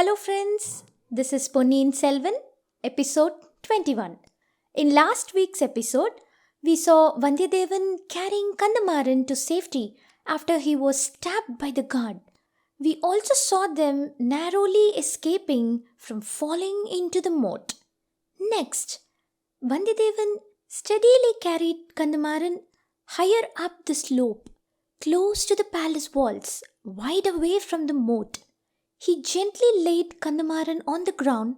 Hello friends, this is Ponniyin Selvan, episode 21. In last week's episode, we saw Vandiyathevan carrying Kandamaran to safety after he was stabbed by the guard. We also saw them narrowly escaping from falling into the moat. Next, Vandiyathevan steadily carried Kandamaran higher up the slope, close to the palace walls, wide away from the moat. He gently laid Kandamaran on the ground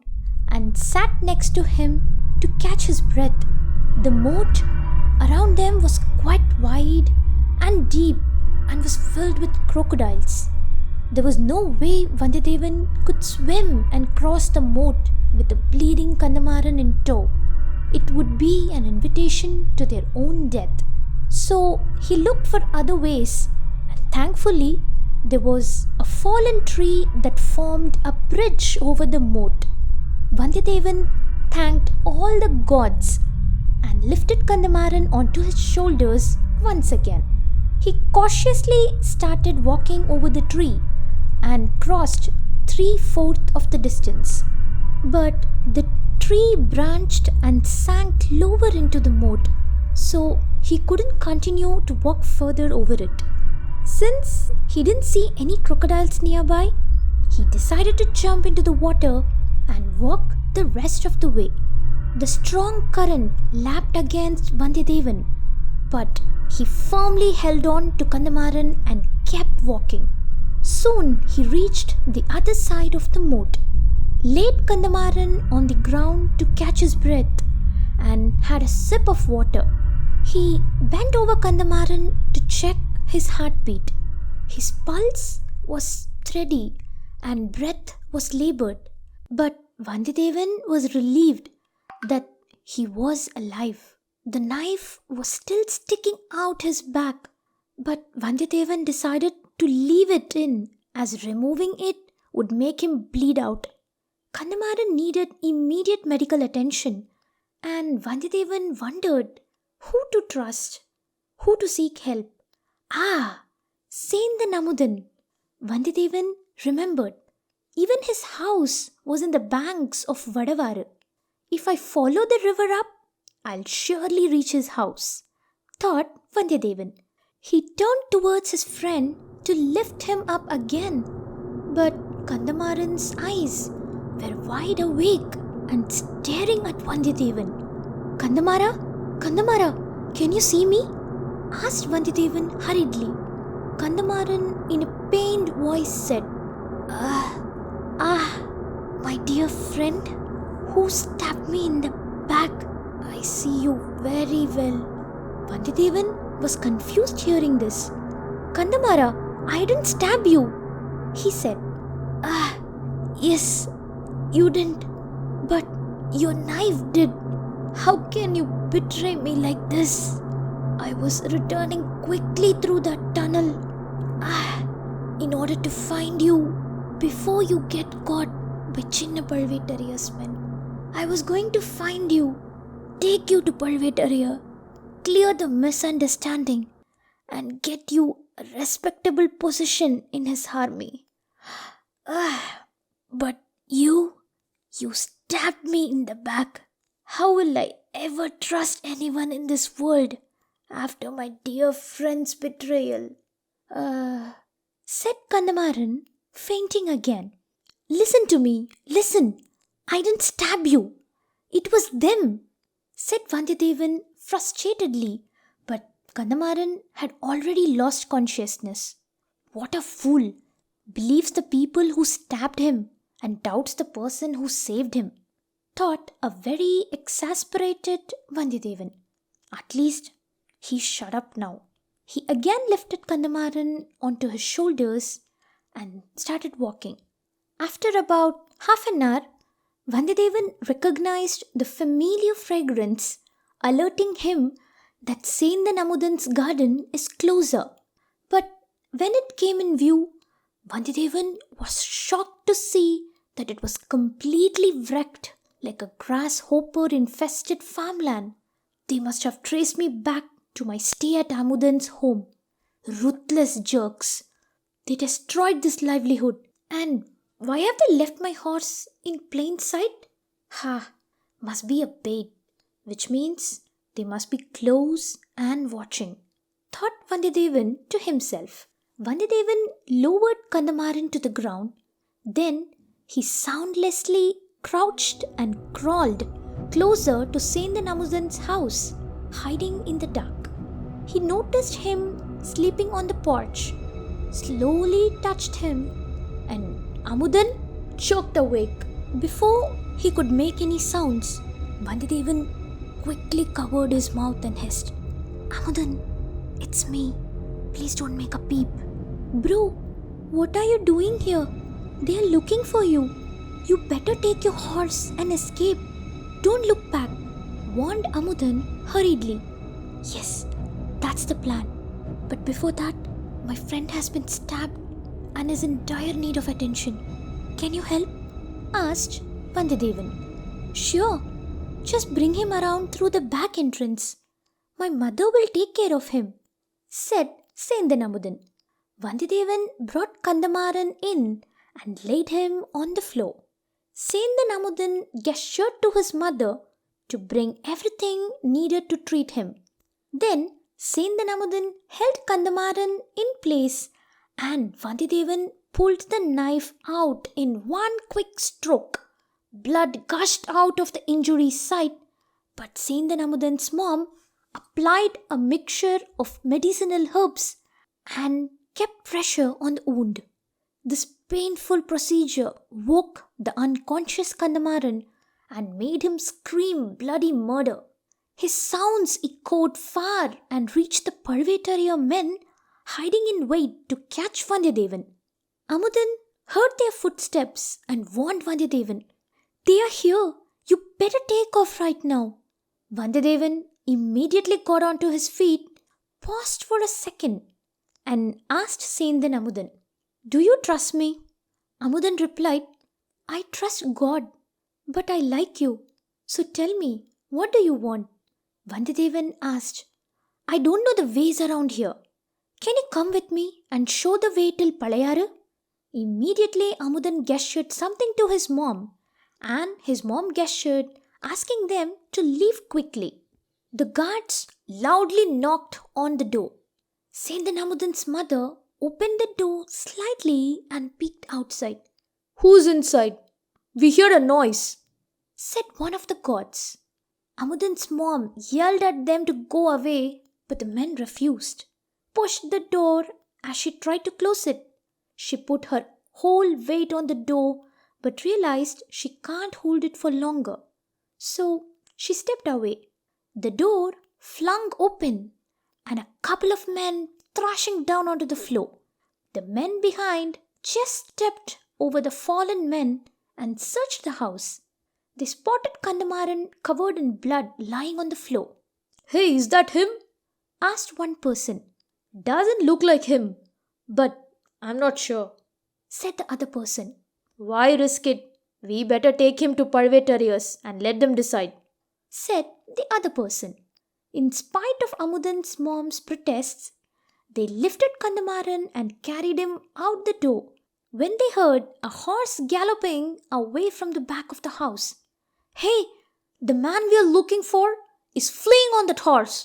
and sat next to him to catch his breath. The moat around them was quite wide and deep and was filled with crocodiles. There was no way Vandiyathevan could swim and cross the moat with the bleeding Kandamaran in tow. It would be an invitation to their own death. So he looked for other ways, and thankfully there was a fallen tree that formed a bridge over the moat. Vandiyathevan thanked all the gods and lifted Kandamaran onto his shoulders once again. He cautiously started walking over the tree and crossed 3/4 of the distance. But the tree branched and sank lower into the moat, so he couldn't continue to walk further over it. Since he didn't see any crocodiles nearby, he decided to jump into the water and walk the rest of the way. The strong current lapped against Vandiyathevan, but he firmly held on to Kandamaran and kept walking. Soon he reached the other side of the moat, laid Kandamaran on the ground to catch his breath, and had a sip of water. He bent over Kandamaran to check his heartbeat. His pulse was steady and breath was labored, but Vandiyathevan was relieved that he was alive. The knife was still sticking out his back, but Vandiyathevan decided to leave it in, as removing it would make him bleed out. Kandamaran needed immediate medical attention, and Vandiyathevan wondered who to trust, who to seek help. Sendha Namudan. Vandiyathevan remembered. Even his house was in the banks of Vadavaru. If I follow the river up, I'll surely reach his house, thought Vandiyathevan. He turned towards his friend to lift him up again, but Kandamaran's eyes were wide awake and staring at Vandiyathevan. Kandamara, can you see me? Asked Vandiyathevan hurriedly. Kandamaran in a pained voice said, my dear friend, who stabbed me in the back? I see you very well. Vandiyathevan was confused hearing this. Kandamara, I didn't stab you, he said. Yes, you didn't, but your knife did. How can you betray me like this? I was returning quickly through that tunnel in order to find you before you get caught by Chinna Palvetariya's men. I was going to find you, take you to Palvetariya, clear the misunderstanding, and get you a respectable position in his army. But you stabbed me in the back. How will I ever trust anyone in this world after my dear friend's betrayal? Said Kandamaran, fainting again. Listen to me, listen. I didn't stab you. It was them, said Vandiyathevan frustratedly, but Kandamaran had already lost consciousness. What a fool! Believes the people who stabbed him and doubts the person who saved him, thought a very exasperated Vandiyathevan. At least he shut up now. He again lifted Kandamaran onto his shoulders and started walking. After about half an hour, Vandiyathevan recognized the familiar fragrance, alerting him that Sendha Namudan's garden is closer. But when it came in view, Vandiyathevan was shocked to see that it was completely wrecked like a grasshopper-infested farmland. They must have traced me back to my stay at Amudan's home. Ruthless jerks. They destroyed this livelihood, and Why have they left my horse in plain sight? Ha, must be a bait, which means they must be close and watching, thought Vandiyadevan to himself. Vandiyadevan lowered Kandamaran to the ground. Then he soundlessly crouched and crawled closer to Sendhan Amudan's house, hiding in the dark. He noticed him sleeping on the porch, slowly touched him, and Amudan choked awake. Before he could make any sounds, Vandiyadevan quickly covered his mouth and hissed, "Amudan, it's me. Please don't make a peep." "Bro, what are you doing here? They are looking for you. You better take your horse and escape. Don't look back," warned Amudan hurriedly. "Yes, that's the plan. But before that, my friend has been stabbed and is in dire need of attention. Can you help?" asked Vandiyadevan. "Sure. Just bring him around through the back entrance. My mother will take care of him," said Sendhan Amudan. Vandiyadevan brought Kandamaran in and laid him on the floor. Sendhan Amudan gestured to his mother to bring everything needed to treat him. Then Sendhan Amudan held Kandamaran in place and Vandiyadevan pulled the knife out in one quick stroke. Blood gushed out of the injury site, but Sendhan Amudan's mom applied a mixture of medicinal herbs and kept pressure on the wound. This painful procedure woke the unconscious Kandamaran and made him scream bloody murder. His sounds echoed far and reached the Parvetariya men hiding in wait to catch Vandiyadevan. Amudan heard their footsteps and warned Vandiyadevan, "They are here. You better take off right now." Vandiyadevan immediately got onto his feet, paused for a second, and asked Sendhan Amudan, "Do you trust me?" Amudan replied, "I trust God, but I like you. So tell me, what do you want?" Vandiyadevan asked, "I don't know the ways around here. Can you come with me and show the way till Palayaru?" Immediately Amudan gestured something to his mom, and his mom gestured, asking them to leave quickly. The guards loudly knocked on the door. Sendhan Amudan's mother opened the door slightly and peeked outside. "Who's inside? We hear a noise," said one of the guards. Amudan's mom yelled at them to go away, but the men refused. Pushed the door as she tried to close it. She put her whole weight on the door but realized she can't hold it for longer. So she stepped away. The door flung open and a couple of men thrashing down onto the floor. The men behind just stepped over the fallen men and searched the house. They spotted Kandamaran covered in blood lying on the floor. "Hey, is that him?" asked one person. "Doesn't look like him, but I'm not sure," said the other person. "Why risk it? We better take him to Parvetariya's and let them decide," said the other person. In spite of Amudan's mom's protests, they lifted Kandamaran and carried him out the door when they heard a horse galloping away from the back of the house. "Hey, the man we are looking for is fleeing on that horse.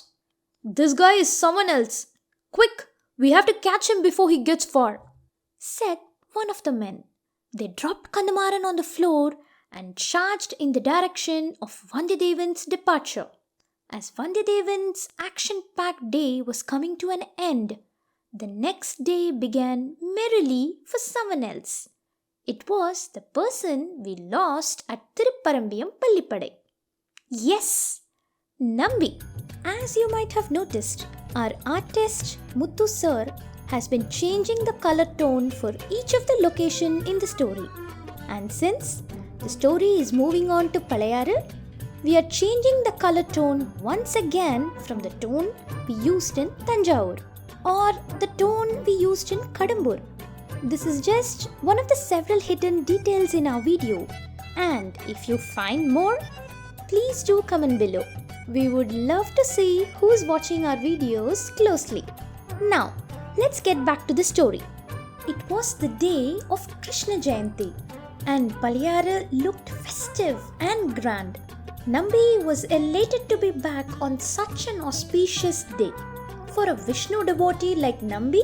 This guy is someone else. Quick, we have to catch him before he gets far," said one of the men. They dropped Kandamaran on the floor and charged in the direction of Vandiyadevan's departure. As Vandiyadevan's action-packed day was coming to an end, the next day began merrily for someone else. It was the person we lost at Tirupparambiyam Pallipadai. Yes, Nambi. As you might have noticed, our artist Muthu sir has been changing the color tone for each of the location in the story. And since the story is moving on to Palayaru, we are changing the color tone once again from the tone we used in Tanjavur or the tone we used in Kadambur. This is just one of the several hidden details in our video, and if you find more, please do comment below. We would love to see who's watching our videos closely. Now, let's get back to the story. It was the day of Krishna Jayanti, and Paliyara looked festive and grand. Nambi was elated to be back on such an auspicious day. For a Vishnu devotee like Nambi,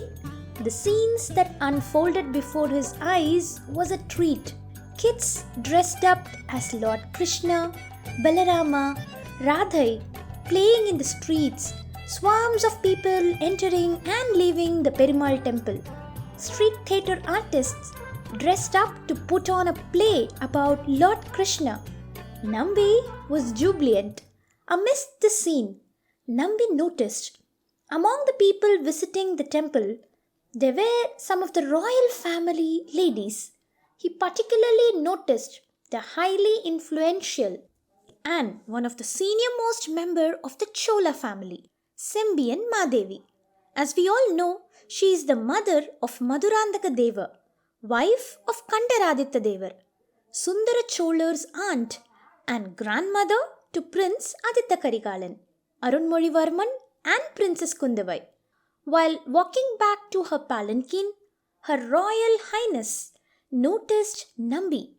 the scenes that unfolded before his eyes was a treat. Kids dressed up as Lord Krishna, Balarama, Radhai playing in the streets, swarms of people entering and leaving the Perumal temple. Street theatre artists dressed up to put on a play about Lord Krishna. Nambi was jubilant. Amidst the scene, Nambi noticed among the people visiting the temple, there were some of the royal family ladies. He particularly noticed the highly influential and one of the senior most member of the Chola family, Sembian Madevi. As we all know, she is the mother of Madhurandaka Deva, wife of Kandaraditya Devar, Sundara Chola's aunt and grandmother to Prince Aditya Karigalan, Arunmozhivarman and Princess Kundavai. While walking back to her palanquin, Her Royal Highness noticed Nambi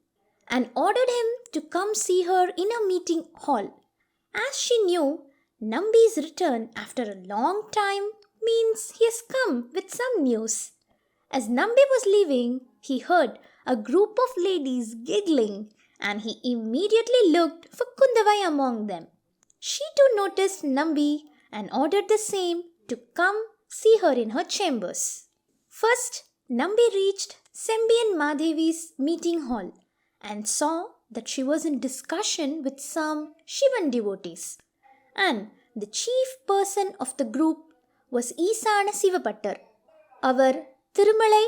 and ordered him to come see her in a meeting hall. As she knew, Nambi's return after a long time means he has come with some news. As Nambi was leaving, he heard a group of ladies giggling and he immediately looked for Kundavai among them. She too noticed Nambi and ordered the same to come see her in her chambers. First, Nambi reached Sembian Madevi's meeting hall and saw that she was in discussion with some Shivan devotees. And the chief person of the group was Isana Sivapattar, our Thirumalai,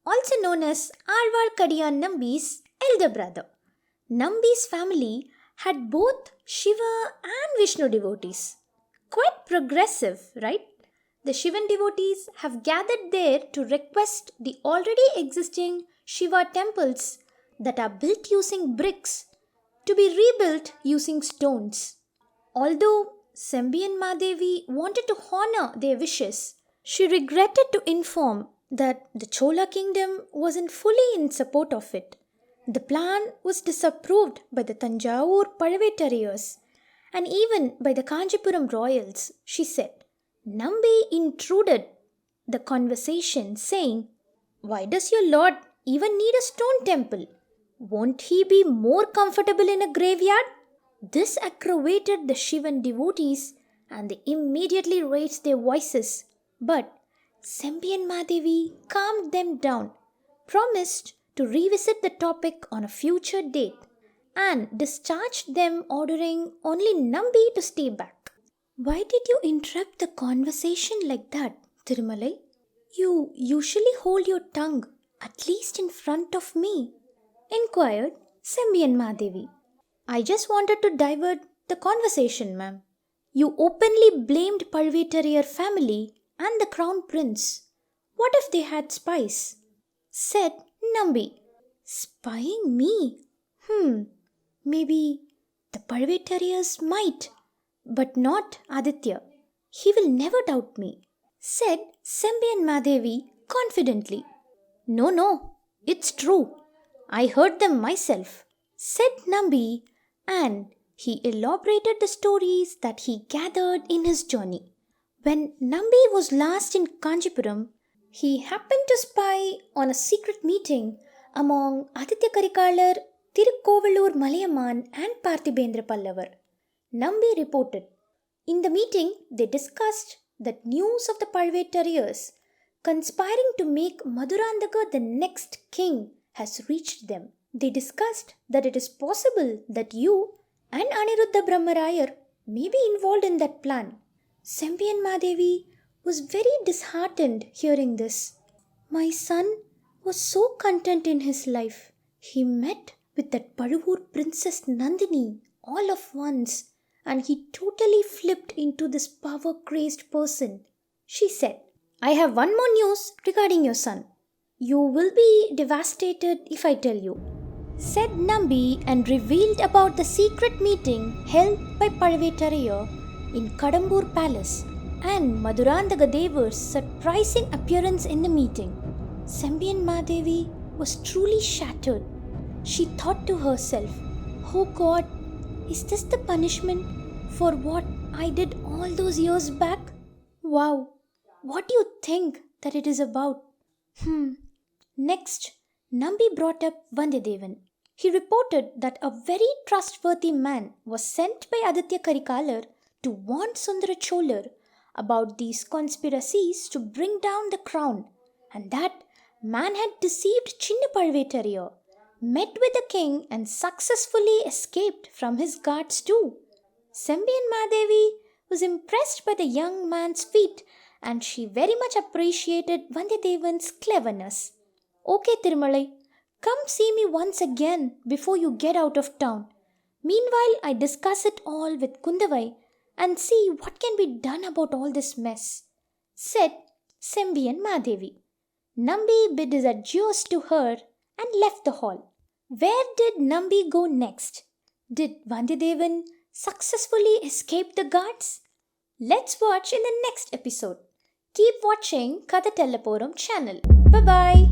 also known as Alvalkadiyan Nambi's elder brother. Nambi's family had both Shiva and Vishnu devotees. Quite progressive, right? The Shivan devotees have gathered there to request the already existing Shiva temples that are built using bricks to be rebuilt using stones. Although Sembian Madevi wanted to honor their wishes, she regretted to inform that the Chola kingdom wasn't fully in support of it. The plan was disapproved by the Tanjavur Pazhavettariyars and even by the Kanchipuram royals, she said. Nambi intruded the conversation, saying, "Why does your lord even need a stone temple? Won't he be more comfortable in a graveyard?" This aggravated the Shivan devotees and they immediately raised their voices. But Sembian Madevi calmed them down, promised to revisit the topic on a future date, and discharged them, ordering only Nambi to stay back. "Why did you interrupt the conversation like that, Thirumalai? You usually hold your tongue, at least in front of me," inquired Sembian Madevi. "I just wanted to divert the conversation, ma'am. You openly blamed Pazhavettariyar family and the crown prince. What if they had spies?" said Nambi. "Spying me? Maybe the Pazhavettariyars might, but not Aditya. He will never doubt me," said Sembian Madevi confidently. No, it's true. I heard them myself," said Nambi, and he elaborated the stories that he gathered in his journey. When Nambi was last in Kanchipuram, he happened to spy on a secret meeting among Aditya Karikalar, Tirukkovalur Malayamman and Parthibendra Pallavar. Nambi reported. In the meeting, they discussed that news of the Pazhavettariyars conspiring to make Madhurandaka the next king has reached them. They discussed that it is possible that you and Aniruddha Brahmarayar may be involved in that plan. Sembian Madevi was very disheartened hearing this. "My son was so content in his life. He met with that Pazhavur princess Nandini all of once, and he totally flipped into this power-crazed person," she said. "I have one more news regarding your son. You will be devastated if I tell you," said Nambi, and revealed about the secret meeting held by Pazhavettariyar in Kadambur Palace and Madhurandaka Devar's surprising appearance in the meeting. Sembian Madevi was truly shattered. She thought to herself, "Oh God, is this the punishment for what I did all those years back?" Wow, what do you think that it is about? Next, Nambi brought up Vandiyadevan. He reported that a very trustworthy man was sent by Aditya Karikalar to warn Sundara Cholar about these conspiracies to bring down the crown, and that man had deceived Chinna Palvetariya, met with the king, and successfully escaped from his guards too. Sembian Mahadevi was impressed by the young man's feat, and she very much appreciated Vandiyadevan's cleverness. "Okay, Tirumalai, come see me once again before you get out of town. Meanwhile, I discuss it all with Kundavai and see what can be done about all this mess," said Sembian Mahadevi. Nambi bid his adieus to her and left the hall. Where did Nambi go next? Did Vandiyadevan successfully escape the guards? Let's watch in the next episode. Keep watching Kadhatellaporom channel. Bye-bye.